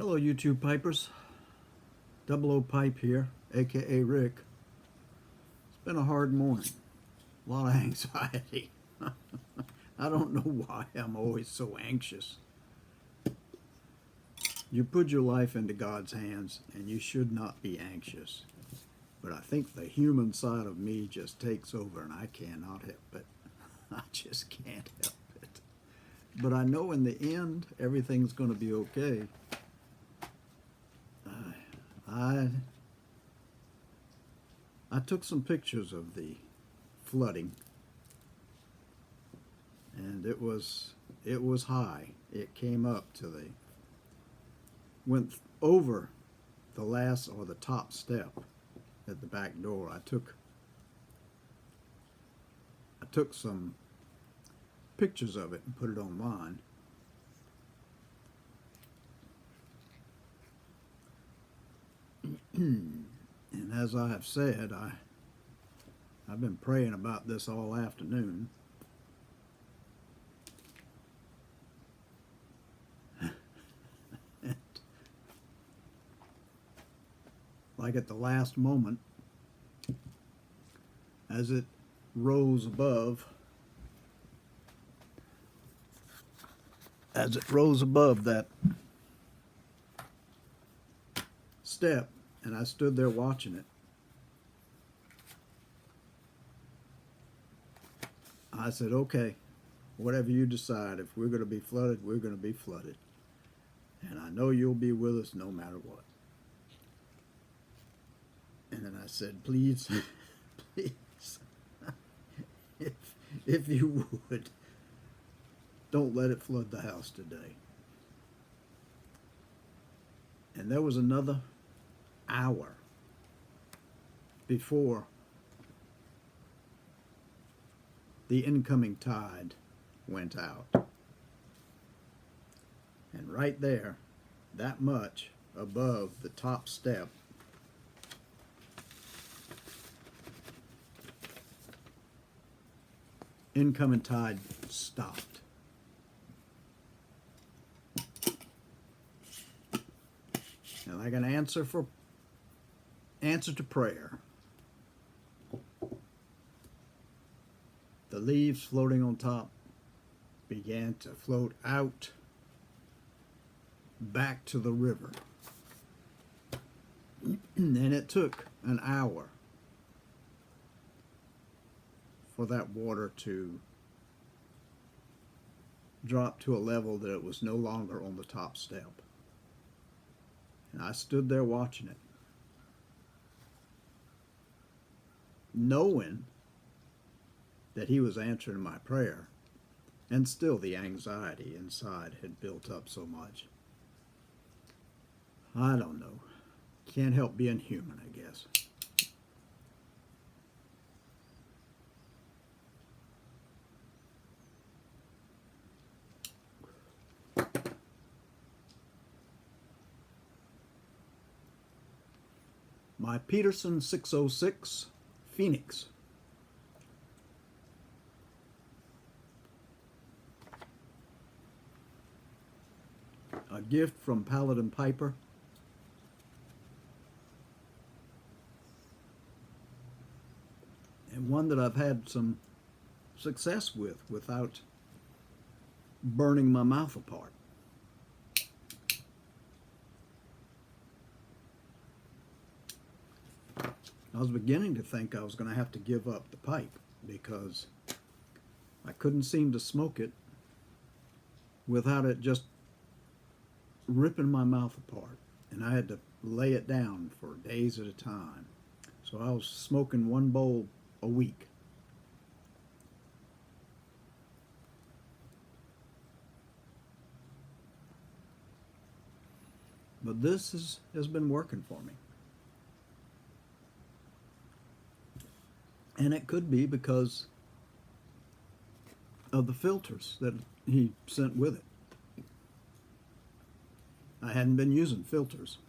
Hello, YouTube Pipers. Double O Pipe here, aka Rick. It's been a hard morning. A lot of anxiety. I don't know why I'm always so anxious. You put your life into God's hands and you should not be anxious. But I think the human side of me just takes over and I cannot help it. I just can't help it. But I know in the end everything's going to be okay. I took some pictures of the flooding, and it was high. It came up to went over the last or the top step at the back door. I took some pictures of it and put it online. And as I have said, I've been praying about this all afternoon. And like at the last moment, as it rose above that step, and I stood there watching it, I said, okay, whatever you decide, if we're going to be flooded, we're going to be flooded. And I know you'll be with us no matter what. And then I said, please, please, if you would, don't let it flood the house today. And there was another hour before the incoming tide went out. And right there, that much above the top step, incoming tide stopped. And like an answer to prayer, the leaves floating on top began to float out back to the river. And it took an hour for that water to drop to a level that it was no longer on the top step. And I stood there watching it, knowing that he was answering my prayer, and still the anxiety inside had built up so much. I don't know. Can't help being human, I guess. My Peterson 606 Phoenix. A gift from Paladin Piper. And one that I've had some success with without burning my mouth apart. I was beginning to think I was going to have to give up the pipe because I couldn't seem to smoke it without it just ripping my mouth apart, and I had to lay it down for days at a time. So I was smoking one bowl a week. But this has been working for me. And it could be because of the filters that he sent with it. I hadn't been using filters.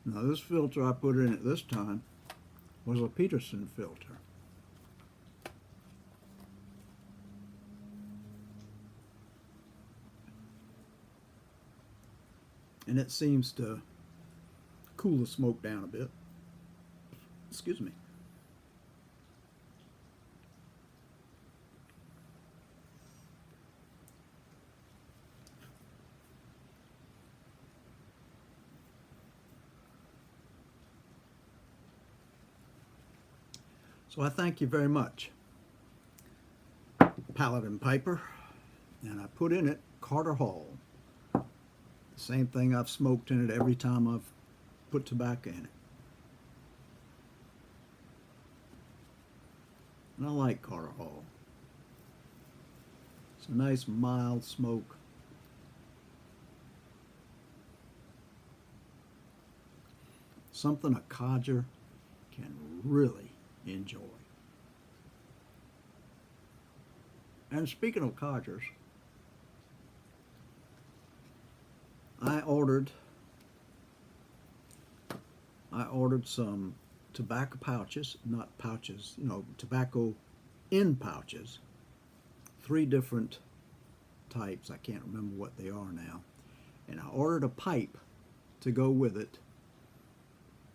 Now this filter I put in it this time was a Peterson filter. and it seems to cool the smoke down a bit. Excuse me. So I thank you very much, Paladin Piper, and I put in it Carter Hall. The same thing I've smoked in it every time I've put tobacco in it. And I like Carter Hall. It's a nice mild smoke. Something a codger can really enjoy. And speaking of codgers, I ordered some tobacco pouches, not pouches, tobacco in pouches. 3 different types. I can't remember what they are now. And I ordered a pipe to go with it,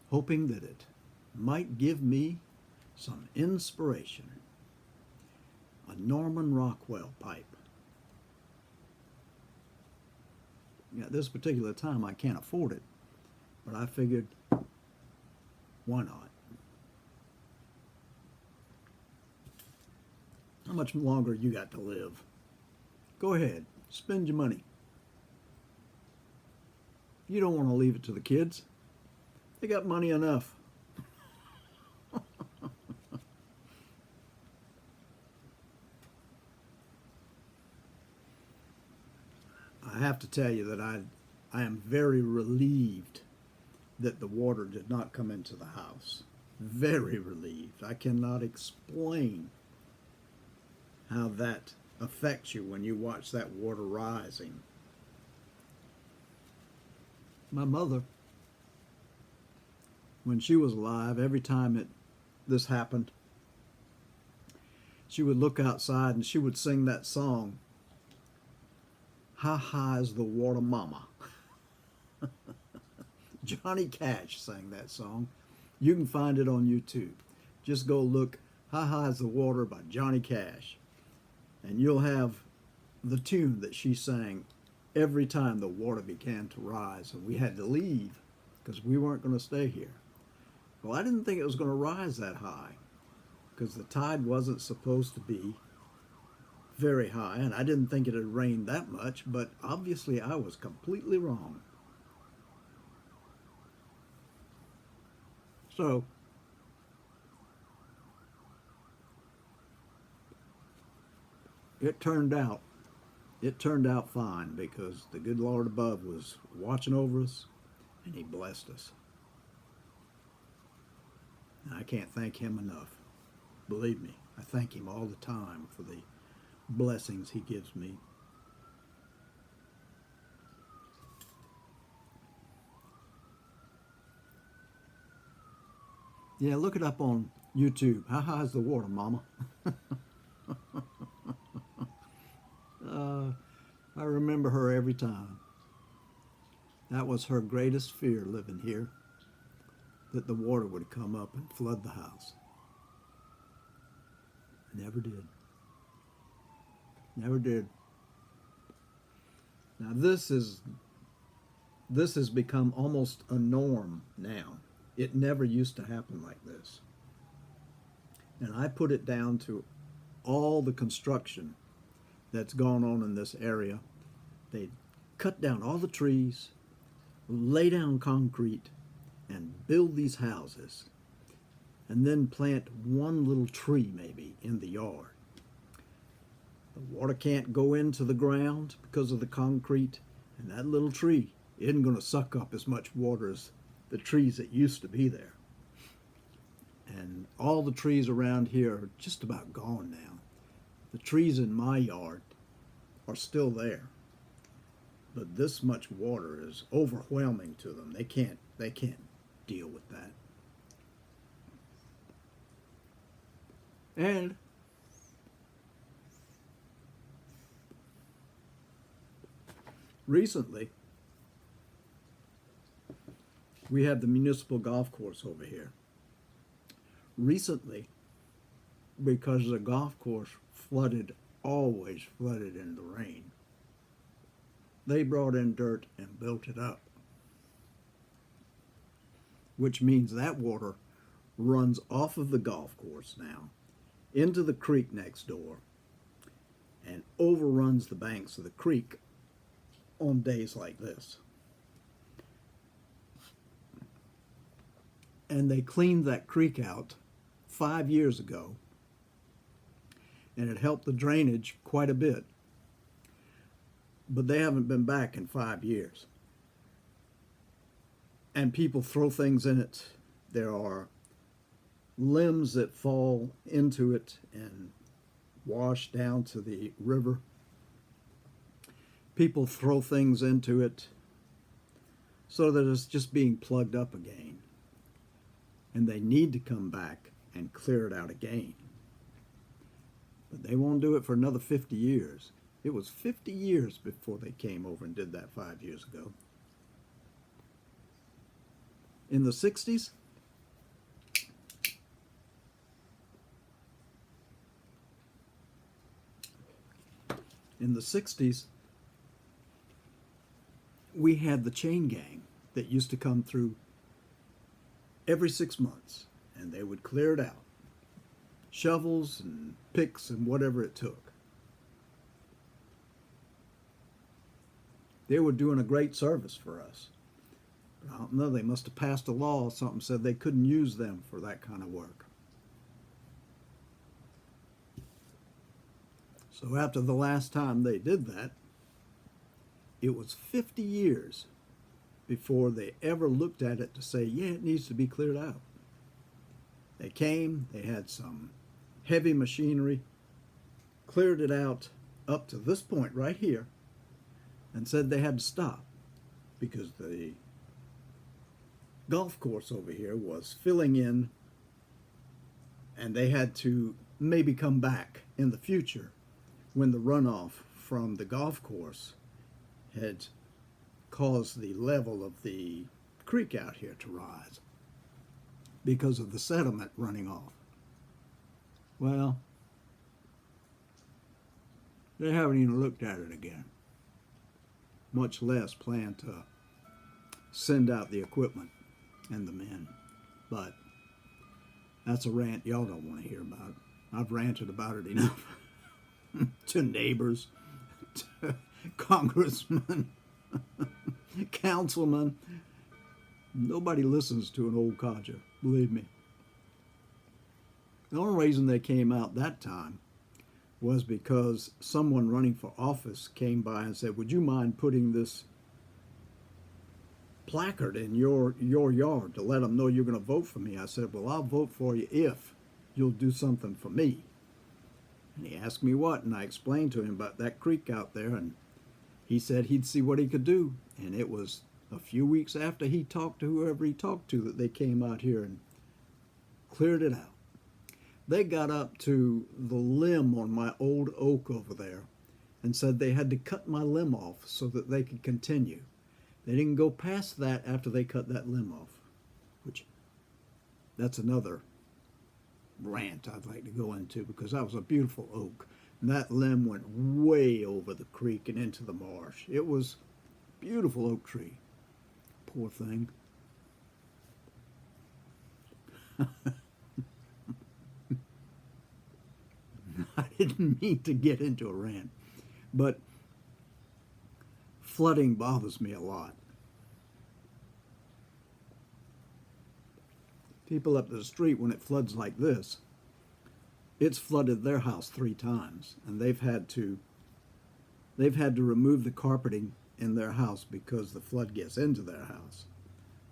hoping that it might give me some inspiration. A Norman Rockwell pipe. At this particular time, I can't afford it, but I figured, why not? How much longer you got to live? Go ahead, spend your money. You don't want to leave it to the kids. They got money enough. I have to tell you that I am very relieved that the water did not come into the house. Very relieved. I cannot explain how that affects you when you watch that water rising. My mother, when she was alive, every time this happened, she would look outside and she would sing that song, "How High is the Water Mama?" Johnny Cash sang that song. You can find it on YouTube. Just go look, "How High is the Water" by Johnny Cash, and you'll have the tune that she sang every time the water began to rise and we had to leave because we weren't going to stay here. Well, I didn't think it was going to rise that high because the tide wasn't supposed to be very high, and I didn't think it had rained that much, but obviously I was completely wrong. So it turned out fine because the good Lord above was watching over us and he blessed us. And I can't thank him enough. Believe me, I thank him all the time for the blessings he gives me. Yeah, look it up on YouTube. How high is the water, Mama? I remember her every time. That was her greatest fear living here, that the water would come up and flood the house. Never did. Never did. Now this has become almost a norm now. It never used to happen like this. And I put it down to all the construction that's gone on in this area. They cut down all the trees, lay down concrete, and build these houses, and then plant one little tree maybe in the yard. The water can't go into the ground because of the concrete, and that little tree isn't going to suck up as much water as the trees that used to be there. And all the trees around here are just about gone now. The trees in my yard are still there, but this much water is overwhelming to them. They can't deal with that. And recently, We have the municipal golf course over here. Recently, because the golf course always flooded in the rain, they brought in dirt and built it up, which means that water runs off of the golf course now into the creek next door and overruns the banks of the creek on days like this. And they cleaned that creek out 5 years ago, and it helped the drainage quite a bit. But they haven't been back in 5 years. And people throw things in it. There are limbs that fall into it and wash down to the river. People throw things into it so that it's just being plugged up again. And they need to come back and clear it out again. But they won't do it for another 50 years. It was 50 years before they came over and did that 5 years ago. In the 60s, we had the chain gang that used to come through every 6 months, and they would clear it out. Shovels and picks and whatever it took. They were doing a great service for us. But I don't know, they must have passed a law or something, said they couldn't use them for that kind of work. So after the last time they did that, it was 50 years before they ever looked at it to say, yeah, it needs to be cleared out. They came, they had some heavy machinery, cleared it out up to this point right here, and said they had to stop because the golf course over here was filling in, and they had to maybe come back in the future when the runoff from the golf course had caused the level of the creek out here to rise because of the sediment running off. Well, they haven't even looked at it again, much less plan to send out the equipment and the men. But that's a rant y'all don't want to hear about. I've ranted about it enough to neighbors, to congressmen, councilmen. Nobody listens to an old codger, believe me. The only reason they came out that time was because someone running for office came by and said, would you mind putting this placard in your yard to let them know you're going to vote for me? I said, well, I'll vote for you if you'll do something for me. And he asked me what, and I explained to him about that creek out there, and he said he'd see what he could do. And it was a few weeks after he talked to whoever he talked to that they came out here and cleared it out. They got up to the limb on my old oak over there and said they had to cut my limb off so that they could continue. They didn't go past that after they cut that limb off, which that's another rant I'd like to go into, because that was a beautiful oak. And that limb went way over the creek and into the marsh. It was a beautiful oak tree. Poor thing. I didn't mean to get into a rant, but flooding bothers me a lot. People up the street, when it floods like this, it's flooded their house 3 times, and they've had to remove the carpeting in their house because the flood gets into their house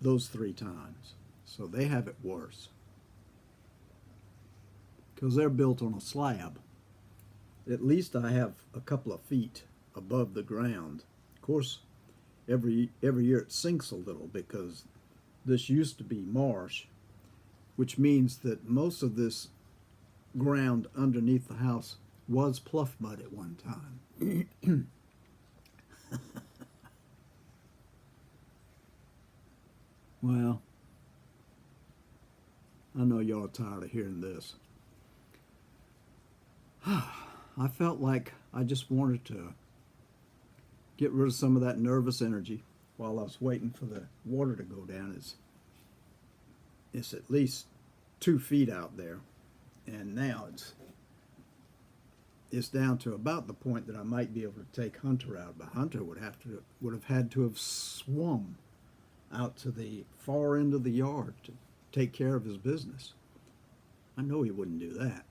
those 3 times. So they have it worse because they're built on a slab. At least I have a couple of feet above the ground. Of course, every year it sinks a little because this used to be marsh, which means that most of this ground underneath the house was pluff mud at one time. Well, I know y'all are tired of hearing this. I felt like I just wanted to get rid of some of that nervous energy while I was waiting for the water to go down. It's at least 2 feet out there, and now it's down to about the point that I might be able to take Hunter out. But Hunter would have had to have swum out to the far end of the yard to take care of his business. I know he wouldn't do that.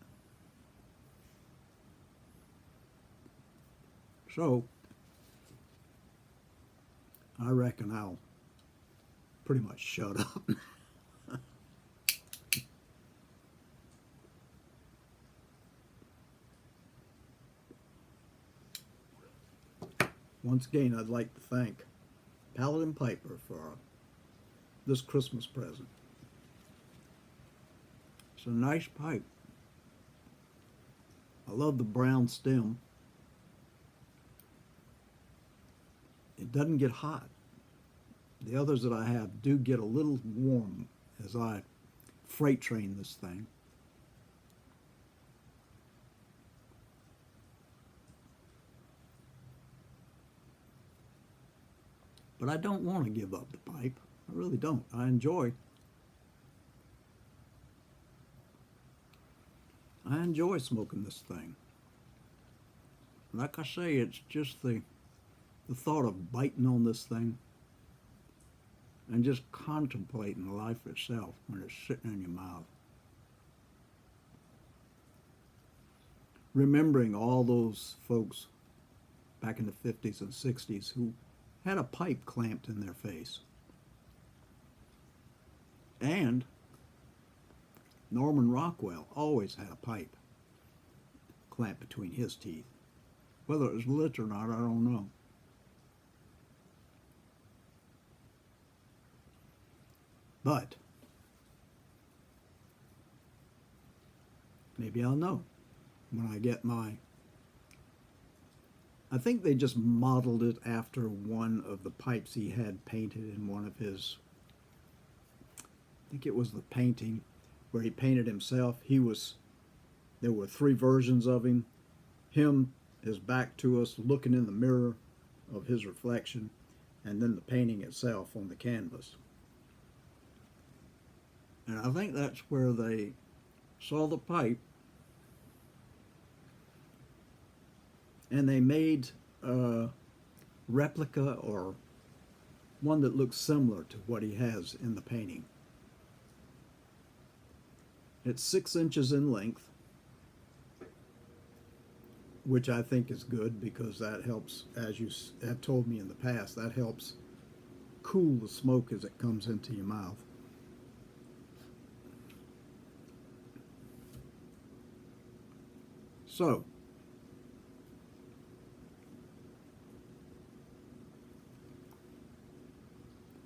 So I reckon I'll pretty much shut up. Once again, I'd like to thank Paladin Piper for this Christmas present. It's a nice pipe. I love the brown stem. It doesn't get hot. The others that I have do get a little warm as I freight train this thing. But I don't want to give up the pipe. I really don't. I enjoy smoking this thing. Like I say, it's just the thought of biting on this thing and just contemplating life itself when it's sitting in your mouth. Remembering all those folks back in the 50s and 60s who had a pipe clamped in their face. And Norman Rockwell always had a pipe clamped between his teeth. Whether it was lit or not, I don't know. But maybe I'll know when I get my... I think they just modeled it after one of the pipes he had painted in one of his... I think it was the painting where he painted himself. There were 3 versions of him. Him, his back to us, looking in the mirror of his reflection, and then the painting itself on the canvas. And I think that's where they saw the pipe and they made a replica or one that looks similar to what he has in the painting. It's 6 inches in length, which I think is good because that helps, as you have told me in the past, that helps cool the smoke as it comes into your mouth. So,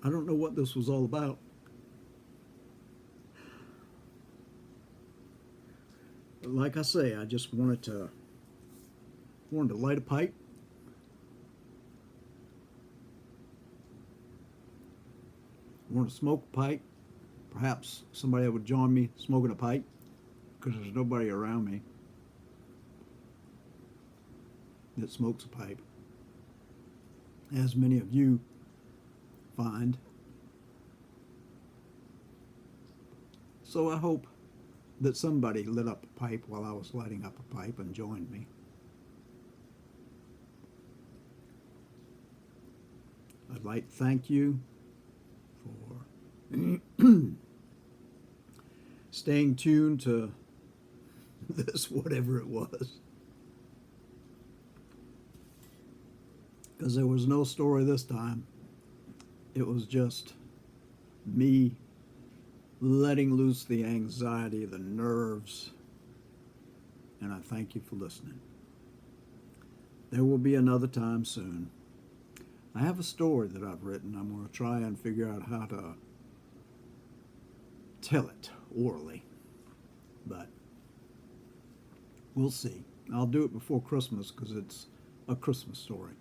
I don't know what this was all about. But like I say, I just wanted to light a pipe. Wanted to smoke a pipe. Perhaps somebody would join me smoking a pipe because there's nobody around me that smokes a pipe, as many of you find. So I hope that somebody lit up a pipe while I was lighting up a pipe and joined me. I'd like to thank you for staying tuned to this, whatever it was. Because there was no story this time. It was just me letting loose the anxiety, the nerves, and I thank you for listening. There will be another time soon. I have a story that I've written. I'm going to try and figure out how to tell it orally, but we'll see. I'll do it before Christmas because it's a Christmas story.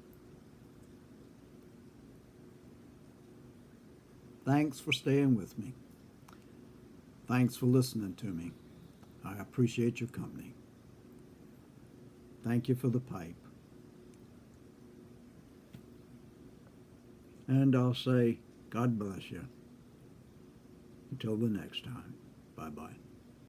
Thanks for staying with me. Thanks for listening to me. I appreciate your company. Thank you for the pipe. And I'll say, God bless you. Until the next time. Bye-bye.